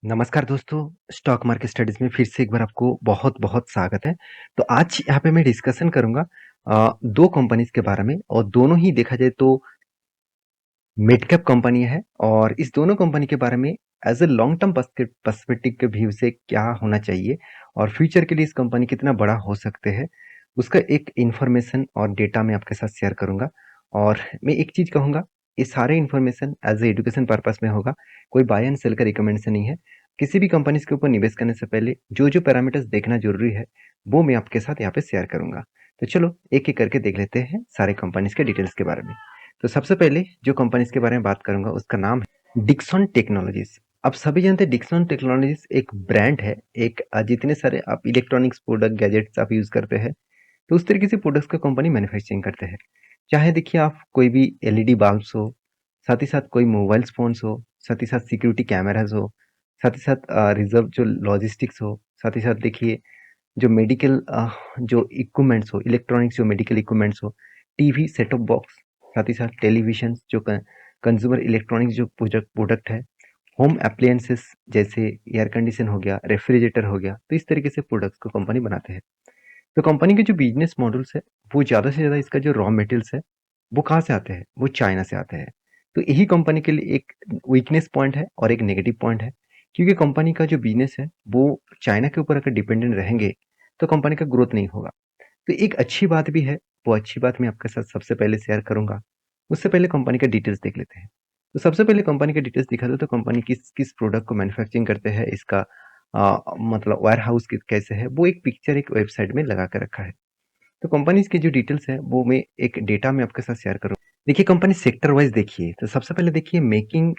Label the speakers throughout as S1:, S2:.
S1: नमस्कार दोस्तों, stock market studies में फिर से एक बार आपको बहुत-बहुत स्वागत है। तो आज यहाँ पे मैं डिस्कशन करूँगा 2 कंपनीज़ के बारे में और दोनों ही देखा जाए तो मिड कैप कंपनी है और इस दोनों कंपनी के बारे में as a long term perspective के व्यू से क्या होना चाहिए और फ्यूचर के लिए इस कंपनी कितना बड़ा हो सकते हैं, उसका एक इन्फॉर्मेशन और डेटा मैं आपके साथ शेयर करूँगा। और मैं एक चीज़ कहूँगा, ये सारे information as a education purpose में होगा, कोई बाय एंड सेल का रिकमेंडेशन नहीं है। किसी भी कंपनीज़ के ऊपर निवेश करने से पहले जो-जो पैरामीटर्स देखना ज़रूरी है, वो मैं आपके साथ यहाँ पे शेयर करूँगा। तो चलो एक-एक करके देख लेते हैं सारे कंपनीज़ के डिटेल्स के बारे में। तो सबसे पहले जो कंपनीज के बारे में बात करूंगा उसका नाम है डिक्सन टेक्नोलॉजीज। अब सभी जानते हैं डिक्सन टेक्नोलॉजीज एक ब्रांड है। एक जितने सारे आप इलेक्ट्रॉनिक्स प्रोडक्ट गैजेट्स आप यूज करते हैं तो उस तरीके से प्रोडक्ट्स का कंपनी मैन्युफैक्चरिंग करते हैं। चाहे देखिए आप कोई भी एलईडी बल्ब्स हो, साथ ही साथ कोई मोबाइल फोन्स हो, साथ ही साथ सिक्योरिटी कैमराज हो, साथ ही साथ रिजर्व जो लॉजिस्टिक्स हो, साथ ही साथ देखिए जो मेडिकल जो इक्विपमेंट्स हो, इलेक्ट्रॉनिक्स जो मेडिकल इक्विपमेंट्स हो, टीवी सेट टॉप बॉक्स, साथ ही साथ टेलीविजन जो कंज्यूमर इलेक्ट्रॉनिक्स जो प्रोडक्ट प्रोडक्ट है, होम अप्लायंसेस जैसे एयर कंडीशन हो गया, रेफ्रिजरेटर हो गया, तो इस तरीके से प्रोडक्ट्स को कंपनी बनाते हैं। तो कंपनी के जो बिजनेस मॉडल्स है, वो ज़्यादा से ज़्यादा इसका जो रॉ मटेरियल्स है, वो कहाँ से आते हैं? वो चाइना से आते हैं। तो यही कंपनी के लिए एक वीकनेस पॉइंट है और एक नेगेटिव पॉइंट है, क्योंकि कंपनी का जो बिजनेस है, वो चाइना के ऊपर अगर डिपेंडेंट रहेंगे, तो कंपनी का ग्रोथ नहीं होगा। तो एक अच्छी बात भी है, वो अच्छी बात मैं आपके साथ सबसे पहले शेयर करूँगा। उससे पहले कंपनी का डिटेल्स देख लेते हैं। तो सबसे पहले कंपनी के डिटेल्स दिखा दो तो कंपनी किस किस प्रोडक्ट को मैन्युफैक्चरिंग करते हैं, इसका मतलब वेयरहाउस कैसे है, वो एक पिक्चर एक वेबसाइट में लगा के रखा है। तो कंपनीज की जो डिटेल्स है वो मैं एक डेटा में आपके साथ शेयर करूँ। देखिए कंपनी सेक्टर वाइज देखिए तो सबसे पहले देखिए मेकिंग,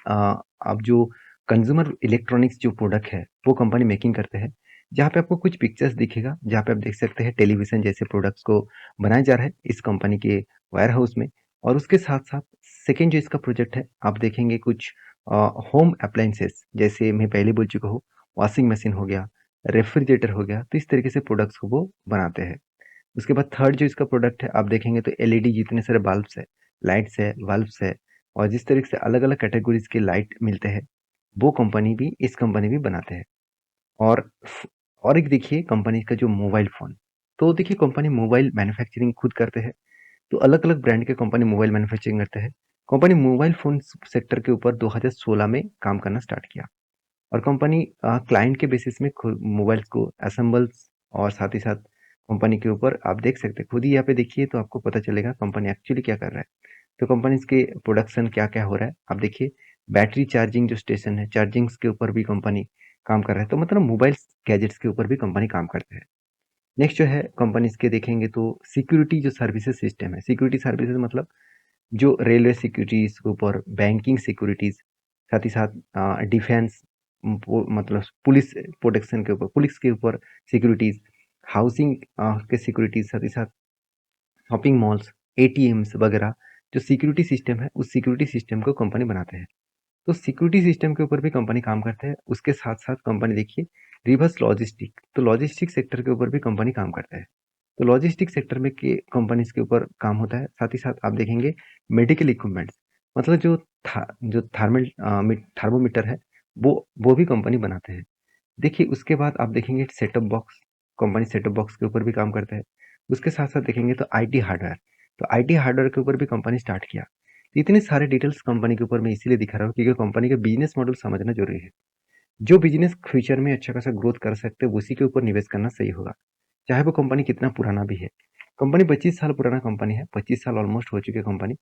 S1: अब जो कंज्यूमर इलेक्ट्रॉनिक्स जो प्रोडक्ट है वो कंपनी मेकिंग करते हैं। जहाँ पे आपको कुछ पिक्चर्स दिखेगा, जहाँ पे आप देख सकते हैं टेलीविजन जैसे प्रोडक्ट्स को बनाया जा रहा है इस कंपनी के वायर हाउस में। और उसके साथ साथ सेकेंड जो इसका प्रोजेक्ट है, आप देखेंगे कुछ होम अप्लायंसेस, जैसे मैं पहले बोल चुका हूँ, वॉशिंग मशीन हो गया, रेफ्रिजरेटर हो गया, तो इस तरीके से प्रोडक्ट्स को वो बनाते हैं। उसके बाद थर्ड जो इसका प्रोडक्ट है, आप देखेंगे तो एलईडी जितने सारे बल्ब्स है, लाइट्स है, बल्ब्स है, और जिस तरीके से अलग अलग कैटेगरीज के लाइट मिलते हैं, वो कंपनी भी इस कंपनी भी बनाते हैं। और और एक देखिए कंपनी का जो मोबाइल फोन, तो देखिए कंपनी मोबाइल मैन्युफैक्चरिंग खुद करते हैं। तो अलग अलग ब्रांड के कंपनी मोबाइल मैन्युफैक्चरिंग करते हैं। कंपनी मोबाइल फोन सेक्टर के ऊपर 2016 में काम करना स्टार्ट किया। और कंपनी क्लाइंट के बेसिस में खुद मोबाइल्स को असेंबल्स, और साथ ही साथ कंपनी के ऊपर आप देख सकते हैं, खुद ही यहाँ पे देखिए तो आपको पता चलेगा कंपनी एक्चुअली क्या कर रहा है। तो कंपनी के प्रोडक्शन क्या क्या हो रहा है आप देखिए। बैटरी चार्जिंग जो स्टेशन है, चार्जिंग्स के ऊपर भी कंपनी काम कर रहा है। तो मतलब मोबाइल गैजेट्स के ऊपर भी कंपनी काम करते हैं। नेक्स्ट जो है कंपनीज के देखेंगे तो सिक्योरिटी जो सर्विसेज सिस्टम है, सिक्योरिटी सर्विसेज मतलब जो रेलवे सिक्योरिटीज के ऊपर, बैंकिंग सिक्योरिटीज, साथ ही साथ डिफेंस, मतलब पुलिस प्रोटेक्शन के ऊपर, पुलिस के ऊपर सिक्योरिटीज, हाउसिंग के सिक्योरिटीज, साथ ही साथ शॉपिंग मॉल्स, एटीएम्स वगैरह जो सिक्योरिटी सिस्टम है, उस सिक्योरिटी सिस्टम को कंपनी बनाते हैं। तो सिक्योरिटी सिस्टम के ऊपर भी कंपनी काम करते हैं। उसके साथ साथ कंपनी देखिए रिवर्स लॉजिस्टिक, तो लॉजिस्टिक सेक्टर के ऊपर भी कंपनी काम करता है। तो लॉजिस्टिक सेक्टर में के कंपनीज के ऊपर काम होता है। साथ ही साथ आप देखेंगे मेडिकल इक्विपमेंट्स, मतलब जो थर्मोमीटर है, वो भी कंपनी बनाते हैं। देखिए उसके बाद आप देखेंगे set top box, company set top box के ऊपर भी काम करता है। उसके साथ साथ देखेंगे तो आईटी हार्डवेयर, तो आईटी हार्डवेयर के ऊपर भी कंपनी स्टार्ट किया। तो इतने सारे डिटेल्स कंपनी के ऊपर मैं इसीलिए दिखा रहा हूँ क्योंकि कंपनी का बिजनेस मॉडल समझना जरूरी है। जो बिजनेस फ्यूचर में अच्छा खासा ग्रोथ कर सकते हैं उसी के ऊपर निवेश करना सही होगा, चाहे वो कंपनी कितना पुराना भी है। कंपनी 25 साल पुराना कंपनी है, 25 साल ऑलमोस्ट हो चुके हैं कंपनी।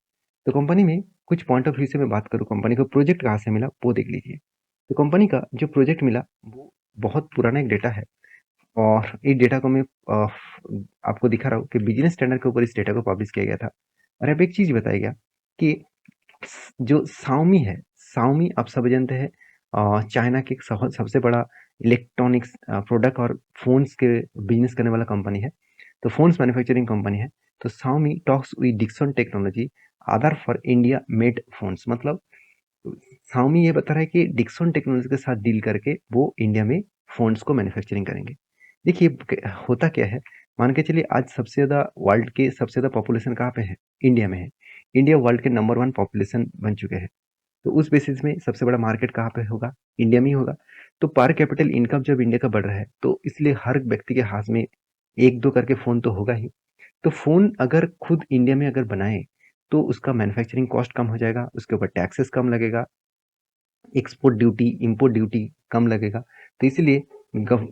S1: तो कंपनी में कुछ पॉइंट ऑफ व्यू से मैं बात करूँ, कंपनी को प्रोजेक्ट कहाँ से मिला वो देख लीजिए। तो कंपनी का जो प्रोजेक्ट मिला वो बहुत पुराना एक डेटा है। और इस डेटा को मैं आपको दिखा रहा हूँ कि बिजनेस स्टैंडर्ड के ऊपर इस डेटा को पब्लिश किया गया था। और अब एक चीज बताया गया कि जो साउमी है, साउमी आप सब जानते हैं चाइना की एक सबसे बड़ा इलेक्ट्रॉनिक्स प्रोडक्ट और फोन्स के बिजनेस करने वाला कंपनी है। तो फोन्स मैन्युफैक्चरिंग कंपनी है। तो Xiaomi talks with Dixon technology आधार फॉर इंडिया मेड फोन्स, मतलब साउमी ये बता रहा है कि डिक्सन टेक्नोलॉजी के साथ डील करके वो इंडिया में फोन्स को मैन्युफैक्चरिंग करेंगे। देखिए होता क्या है, मान के चलिए आज सबसे ज़्यादा वर्ल्ड के सबसे ज़्यादा पॉपुलेशन कहाँ पे है? इंडिया में है। इंडिया वर्ल्ड के नंबर 1 पॉपुलेशन बन चुके हैं। तो उस बेसिस में सबसे बड़ा मार्केट कहाँ पे होगा? इंडिया में ही होगा। तो पर कैपिटल इनकम जब इंडिया का बढ़ रहा है तो इसलिए हर व्यक्ति के हाथ में 1-2 करके फ़ोन तो होगा ही। तो फ़ोन अगर खुद इंडिया में अगर बनाए, तो उसका मैन्युफैक्चरिंग कॉस्ट कम हो जाएगा, उसके ऊपर टैक्सेस कम लगेगा, एक्सपोर्ट ड्यूटी, इम्पोर्ट ड्यूटी कम लगेगा। तो इसीलिए गव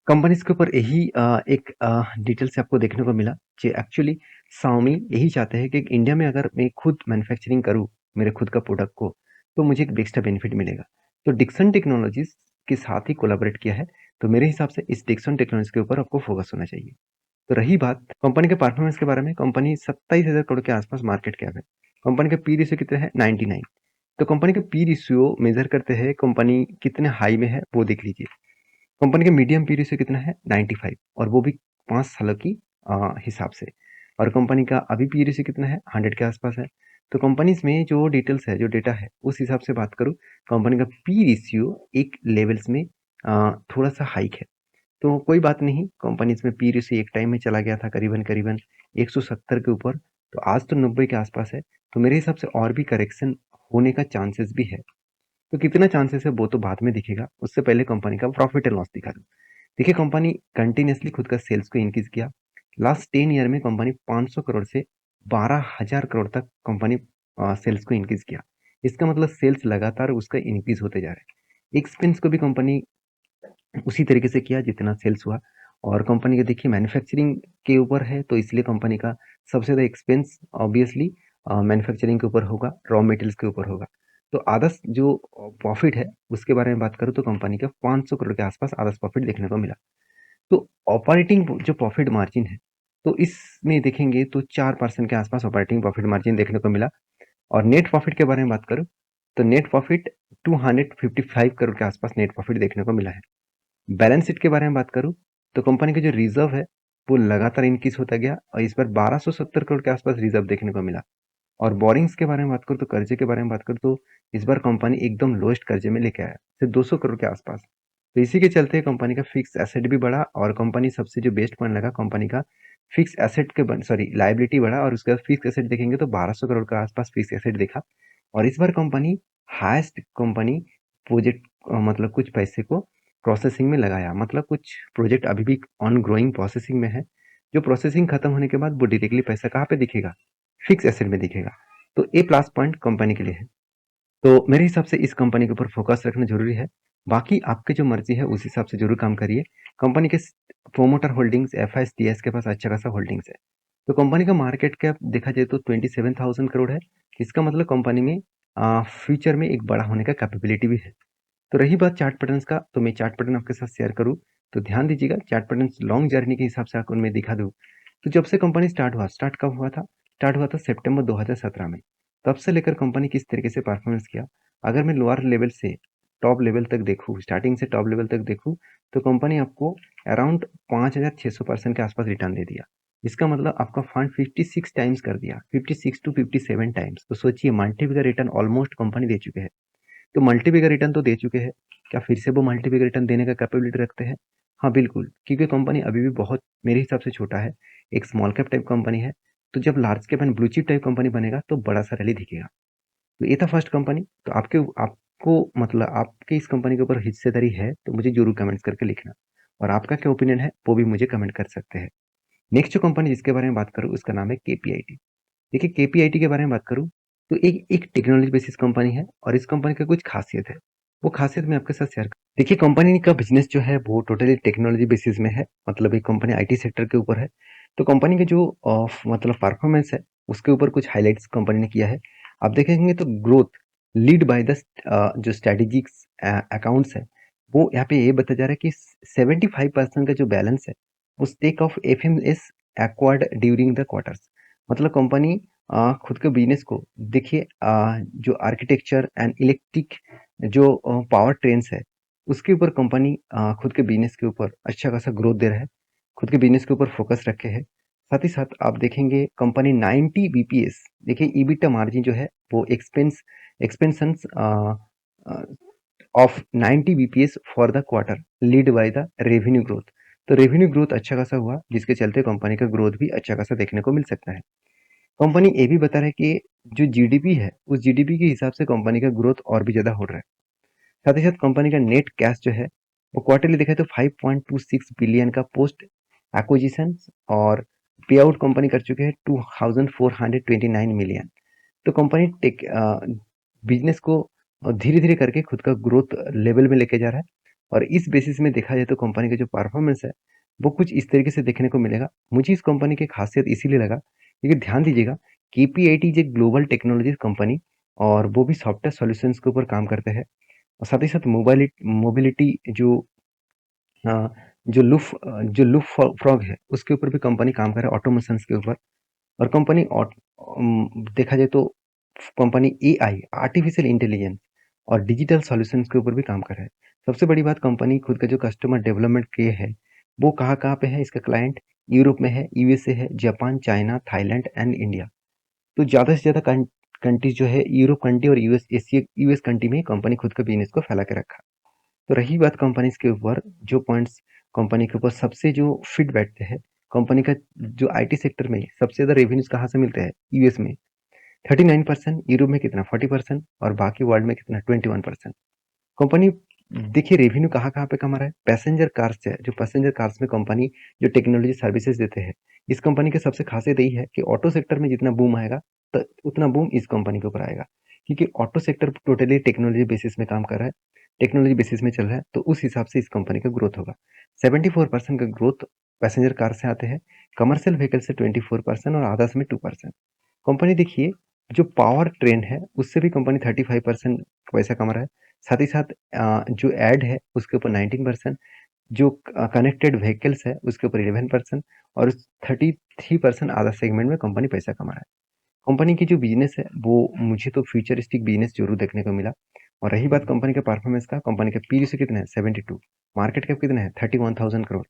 S1: कंपनीज़ के ऊपर यही एक डिटेल से आपको देखने को मिला कि एक्चुअली शाओमी यही चाहते हैं कि इंडिया में अगर मैं खुद मैन्युफैक्चरिंग करूँ, मेरे खुद का प्रोडक्ट को, तो मुझे एक एक्स्ट्रा बेनिफिट मिलेगा। तो डिक्सन टेक्नोलॉजीज़ के साथ ही कोलैबोरेट किया है, तो मेरे हिसाब से इस डिक्सन टेक्नोलॉजीज़ के ऊपर आपको फोकस होना चाहिए। तो रही बात कंपनी के परफॉर्मेंस के बारे में, कंपनी 27,000 करोड़ के आसपास मार्केट कैप है। कंपनी का पी रेशियो कितना है? 99। तो कंपनी का पी रेशियो मेजर करते हैं कंपनी कितने हाई में है वो देख लीजिए। कंपनी का मीडियम पी रेशियो कितना है? 95 और वो भी 5 सालों की हिसाब से। और कंपनी का अभी पी रेशियो कितना है? 100 के आसपास है। तो कंपनीज में जो डिटेल्स है, जो डेटा है, उस हिसाब से बात करूँ, कंपनी का पी रेशियो एक लेवल्स में थोड़ा सा हाइक है। तो कोई बात नहीं, कंपनीज में पी रेशियो एक टाइम में चला गया था करीबन 170 के ऊपर, तो आज तो 90 के आसपास है। तो मेरे हिसाब से और भी करेक्शन होने का चांसेस भी है। तो कितना चांसेस है वो तो बाद में दिखेगा, उससे पहले कंपनी का प्रॉफिट एंड लॉस दिखा दूं। देखिए कंपनी कंटिन्यूसली खुद का सेल्स को इंक्रीज किया। लास्ट 10 ईयर में कंपनी 500 करोड़ से 12,000 करोड़ तक कंपनी सेल्स को इंक्रीज किया। इसका मतलब सेल्स लगातार उसका इंक्रीज होते जा रहा है। एक्सपेंस को भी कंपनी उसी तरीके से किया जितना सेल्स हुआ। और कंपनी का देखिए मैन्युफैक्चरिंग के ऊपर है, तो इसलिए कंपनी का सबसे ज़्यादा एक्सपेंस ऑब्वियसली मैन्युफैक्चरिंग के ऊपर होगा, रॉ मटेरियल्स के ऊपर होगा। तो आदर्श जो प्रॉफिट है उसके बारे में बात करूँ तो कंपनी का 500 करोड़ के आसपास आदर्श प्रॉफिट देखने को मिला। तो ऑपरेटिंग जो प्रॉफिट मार्जिन है, तो इसमें देखेंगे तो 4% के आसपास ऑपरेटिंग प्रॉफिट मार्जिन देखने को मिला। और नेट प्रॉफिट के बारे में बात करूँ तो नेट प्रॉफिट 255 करोड़ के आसपास नेट प्रॉफिट देखने को मिला है। बैलेंस शीट के बारे में बात करूँ तो कंपनी का जो रिजर्व है वो लगातार इंक्रीज होता गया और इस बार 1270 करोड़ के आसपास रिजर्व देखने को मिला। और बोरिंग्स के बारे में बात करूँ तो कर्जे के बारे में बात करूँ तो इस बार कंपनी एकदम लोएस्ट कर्जे में लेके आया, सिर्फ 200 करोड़ के आसपास। तो इसी के चलते कंपनी का फिक्स एसेट भी बढ़ा और कंपनी सबसे जो बेस्ट पॉइंट लगा कंपनी का फिक्स एसेट के सॉरी लाइबिलिटी बढ़ा और उसके बाद फिक्स एसेट देखेंगे तो 1200 करोड़ के आसपास फिक्स एसेट देखा। और इस बार कंपनी हाईएस्ट कंपनी प्रोजेक्ट मतलब कुछ पैसे को प्रोसेसिंग में लगाया, मतलब कुछ प्रोजेक्ट अभी भी ऑन ग्रोइंग प्रोसेसिंग में है। जो प्रोसेसिंग खत्म होने के बाद वो डायरेक्टली पैसा कहाँ पे दिखेगा? फिक्स एसेट में दिखेगा। तो ए प्लस पॉइंट कंपनी के लिए है। तो मेरे हिसाब से इस कंपनी के ऊपर फोकस रखना जरूरी है। बाकी आपकी जो मर्जी है उस हिसाब से जरूर काम करिए। कंपनी के प्रोमोटर होल्डिंग्स एफआईएस के पास अच्छा खासा होल्डिंग्स है। तो कंपनी का मार्केट कैप देखा जाए तो 27,000 करोड़ है। इसका मतलब कंपनी में फ्यूचर में एक बड़ा होने का कैपेबिलिटी भी है। तो रही बात चार्ट पैटर्न्स का, तो मैं चार्ट पैटर्न आपके साथ शेयर करूँ तो ध्यान दीजिएगा। चार्ट पैटर्न्स लॉन्ग जर्नी के हिसाब से आपको मैं दिखा दूँ तो जब से कंपनी स्टार्ट कब हुआ था? स्टार्ट हुआ था सितंबर 2017 में। तब से लेकर कंपनी किस तरीके से परफॉर्मेंस किया, अगर मैं लोअर लेवल से टॉप लेवल तक देखूँ, स्टार्टिंग से टॉप लेवल तक देखूँ, तो कंपनी आपको अराउंड 5,600% के आसपास रिटर्न दे दिया। इसका मतलब आपका फंड 56 टाइम्स कर दिया, 56 टू 57 टाइम्स। तो सोचिए मल्टीपल रिटर्न ऑलमोस्ट कंपनी दे चुके हैं। तो मल्टीपल रिटर्न तो दे चुके हैं, क्या फिर से वो मल्टीपल रिटर्न देने का कैपेबिलिटी रखते हैं? हाँ बिल्कुल, क्योंकि कंपनी अभी भी बहुत मेरे हिसाब से छोटा है, एक स्मॉल कैप टाइप कंपनी है। तो जब large cap and blue chip type company बनेगा तो बड़ा सा रैली दिखेगा। तो ये था फर्स्ट कंपनी। तो आपको मतलब आपके इस कंपनी के ऊपर हिस्सेदारी है तो मुझे जरूर कमेंट्स करके लिखना। और आपका क्या ओपिनियन है वो भी मुझे कमेंट कर सकते हैं। नेक्स्ट जो कंपनी जिसके बारे में बात करूँ उसका नाम है केपीआईटी। देखिए केपीआईटी के बारे में बात करूँ तो एक एक टेक्नोलॉजी बेसिस कंपनी है और इस कंपनी का कुछ खासियत है, वो खासियत मैं आपके साथ शेयर कर। देखिए कंपनी का बिजनेस जो है वो टोटली टेक्नोलॉजी बेसिस में है, मतलब एक कंपनी आईटी सेक्टर के ऊपर है। तो कंपनी के जो मतलब परफॉर्मेंस है उसके ऊपर कुछ हाईलाइट्स कंपनी ने किया है। आप देखेंगे तो ग्रोथ लीड बाय द जो स्ट्रेटेजिक अकाउंट्स है, वो यहाँ पे ये बताया जा रहा है कि 75% का जो बैलेंस है वो stake of FMS acquired during the quarters. मतलब कंपनी खुद के बिजनेस को देखिए, जो आर्किटेक्चर एंड इलेक्ट्रिक जो पावर ट्रेन्स है उसके ऊपर कंपनी खुद के बिजनेस के ऊपर अच्छा खासा ग्रोथ दे रहा है, खुद के बिजनेस के ऊपर फोकस रखे है। साथ ही साथ आप देखेंगे कंपनी 90 बीपीएस, देखिए ईबिटा मार्जिन जो है वो expansion of 90 BPS for the quarter lead by the revenue growth. तो रेवेन्यू ग्रोथ अच्छा खासा हुआ जिसके चलते कंपनी का ग्रोथ भी अच्छा खासा देखने को मिल सकता है। कंपनी ये भी बता रहा है कि जो जीडीपी है उस जीडीपी के हिसाब से कंपनी का ग्रोथ और भी ज्यादा हो रहा है। साथ ही साथ कंपनी का नेट कैश जो है वो क्वार्टरली देखा तो 5.26 बिलियन का पोस्ट एक्विजिशन और पे आउट कंपनी कर चुके हैं 2429 मिलियन। तो कंपनी टेक बिजनेस को धीरे धीरे करके खुद का ग्रोथ लेवल में लेके जा रहा है। और इस बेसिस में देखा जाए तो कंपनी का जो परफॉर्मेंस है वो कुछ इस तरीके से देखने को मिलेगा। मुझे इस कंपनी की खासियत इसीलिए लगा क्योंकि ध्यान दीजिएगा केपीआईटी एक ग्लोबल टेक्नोलॉजी कंपनी और वो भी सॉफ्टवेयर सॉल्यूशंस के ऊपर काम करते हैं। और साथ ही साथ मोबिलिटी अ, जो लूप फ्रॉग है उसके ऊपर भी कंपनी काम कर रहा है, ऑटोमेशंस के ऊपर। और कंपनी देखा जाए तो कंपनी एआई आर्टिफिशियल इंटेलिजेंस और डिजिटल सॉल्यूशंस के ऊपर भी काम कर रहा है। सबसे बड़ी बात कंपनी खुद का जो कस्टमर डेवलपमेंट के है वो कहाँ कहाँ पे है। इसका क्लाइंट यूरोप में है, यूएसए है, Japan, China, Thailand and India. तो ज़्यादा से ज़्यादा कंट्रीज जो है यूरोप कंट्री और यूएस कंट्री में कंपनी खुद का बिजनेस को फैला के रखा। तो रही बात कंपनीज के ऊपर जो पॉइंट्स कंपनी के ऊपर सबसे जो फिट बैठते हैं, कंपनी का जो आईटी सेक्टर में सबसे ज़्यादा रेवेन्यूज कहाँ से मिलते हैं। यूएस में 39%, यूरोप में कितना 40% और बाकी वर्ल्ड में कितना 21%। कंपनी देखिए रेवेन्यू कहाँ कहाँ पे कमा रहा है। पैसेंजर कार्स है, जो पैसेंजर कार्स में कंपनी जो टेक्नोलॉजी सर्विसेज देते हैं, इस कंपनी की सबसे खासियत यही है कि ऑटो सेक्टर में जितना बूम आएगा तो उतना बूम इस कंपनी के ऊपर आएगा, क्योंकि auto sector totally technology basis में काम कर रहा है, टेक्नोलॉजी बेसिस में चल रहा है। तो उस हिसाब से इस कंपनी का ग्रोथ होगा। 74% का ग्रोथ पैसेंजर कार से आते हैं, कमर्शियल व्हीकल से 24% और अदर्स में 2%। कंपनी देखिए जो पावर ट्रेन है उससे भी कंपनी 35% पैसा कमा रहा है। साथ ही साथ जो एड है उसके ऊपर 19%, जो कनेक्टेड व्हीकल्स है उसके ऊपर 11% और 33% अदर सेगमेंट में कंपनी पैसा कमा रहा है। कंपनी की जो बिजनेस है वो मुझे तो फ्यूचरिस्टिक बिजनेस जरूर देखने को मिला। और रही बात कंपनी के परफॉर्मेंस का, कंपनी का पी कितना है 72, मार्केट कैप कितना है 31,000 करोड़।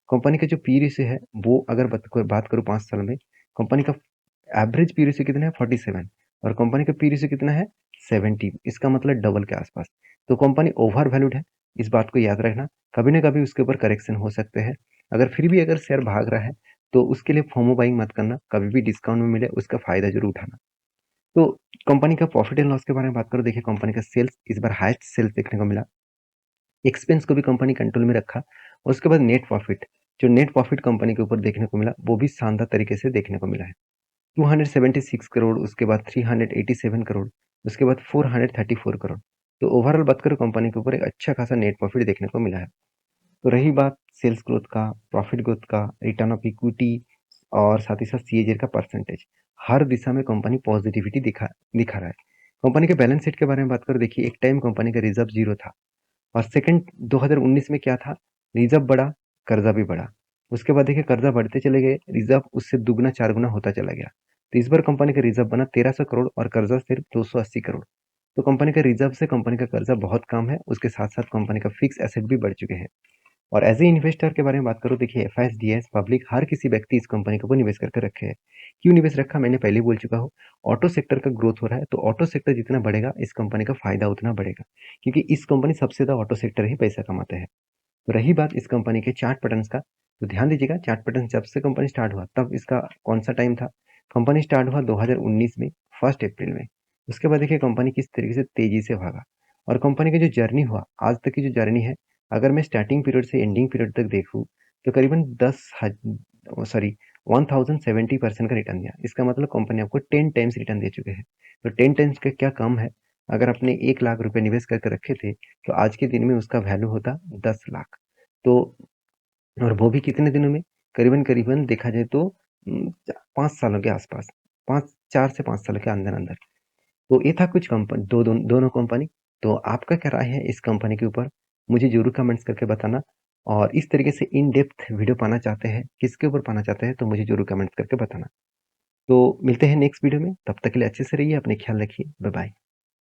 S1: कंपनी का जो पी है वो अगर बात करूँ 5 साल में, कंपनी का एवरेज पी कितना है 47 और कंपनी का पी कितना है 70। इसका मतलब डबल के आसपास। तो कंपनी ओवर वैल्यूड है, इस बात को याद रखना। कभी ना कभी उसके ऊपर करेक्शन हो सकते हैं। अगर फिर भी अगर शेयर भाग रहा है तो उसके लिए फोमो बाइंग मत करना, कभी भी डिस्काउंट में मिले उसका फायदा जरूर उठाना। तो कंपनी का प्रॉफिट एंड लॉस के बारे में बात करो, देखिए कंपनी का सेल्स इस बार हाईएस्ट सेल्स देखने को मिला। एक्सपेंस को भी कंपनी कंट्रोल में रखा और उसके बाद नेट प्रॉफिट, जो नेट प्रॉफिट कंपनी के ऊपर देखने को मिला वो भी शानदार तरीके से देखने को मिला है। 276 करोड़, उसके बाद 387 करोड़, उसके बाद 434 करोड़। तो ओवरऑल बात करो कंपनी के ऊपर एक अच्छा खासा नेट प्रॉफिट देखने को मिला है। तो रही बात सेल्स ग्रोथ का, प्रॉफिट ग्रोथ का, रिटर्न ऑफ इक्विटी और साथ ही साथ सीएजी का परसेंटेज, हर दिशा में कंपनी पॉजिटिविटी दिखा दिखा रहा है। कंपनी के बैलेंस शीट के बारे में बात करो, देखिए एक टाइम कंपनी का रिजर्व जीरो था और सेकंड 2019 में क्या था, रिजर्व बढ़ा, कर्जा भी बढ़ा। उसके बाद देखिए कर्जा बढ़ते चले गए, रिजर्व उससे दुगना चार गुना होता चला गया। तो इस बार कंपनी का रिजर्व बना 1300 करोड़ और कर्जा सिर्फ 280 करोड़। तो कंपनी का रिजर्व से कंपनी का कर्जा बहुत कम है, उसके साथ साथ कंपनी का फिक्स एसेट भी बढ़ चुके हैं। और एज ए इन्वेस्टर के बारे में बात करूँ, देखिए एफआईएस पब्लिक हर किसी व्यक्ति इस कंपनी के ऊपर निवेश करके रखे हैं। क्यों निवेश रखा मैंने पहले बोल चुका हूँ। ऑटो सेक्टर का ग्रोथ हो रहा है तो ऑटो सेक्टर जितना बढ़ेगा इस कंपनी का फायदा उतना बढ़ेगा, क्योंकि इस कंपनी सबसे ज्यादा ऑटो सेक्टर ही पैसा कमाते हैं। तो रही बात इस कंपनी के चार्ट पैटर्न्स का, तो ध्यान दीजिएगा चार्ट पैटर्न जब से कंपनी स्टार्ट हुआ तब इसका कौन सा टाइम था। कंपनी स्टार्ट हुआ 2019 में 1 अप्रैल में। उसके बाद देखिए कंपनी किस तरीके से तेजी से भागा और कंपनी का जो जर्नी हुआ आज तक की जो जर्नी है, अगर मैं स्टार्टिंग पीरियड से एंडिंग पीरियड तक देखूँ तो करीबन 1070% का रिटर्न दिया। इसका मतलब कंपनी आपको 10 टाइम्स रिटर्न दे चुके हैं। तो 10 टाइम्स का क्या कम है। अगर आपने 1 लाख रुपए निवेश करके रखे थे तो आज के दिन में उसका वैल्यू होता 10 लाख। तो और वो भी कितने दिनों में, करीबन करीबन देखा जाए तो 5 सालों के आसपास, 4 से 5 साल के अंदर अंदर। तो ये था कुछ कंपनी दोनों कंपनी। तो आपका क्या राय है इस कंपनी के ऊपर, मुझे जरूर कमेंट्स करके बताना। और इस तरीके से इन डेप्थ वीडियो पाना चाहते हैं, किसके ऊपर पाना चाहते हैं तो मुझे जरूर कमेंट्स करके बताना। तो मिलते हैं नेक्स्ट वीडियो में, तब तक के लिए अच्छे से रहिए, अपने ख्याल रखिए, बाय बाय।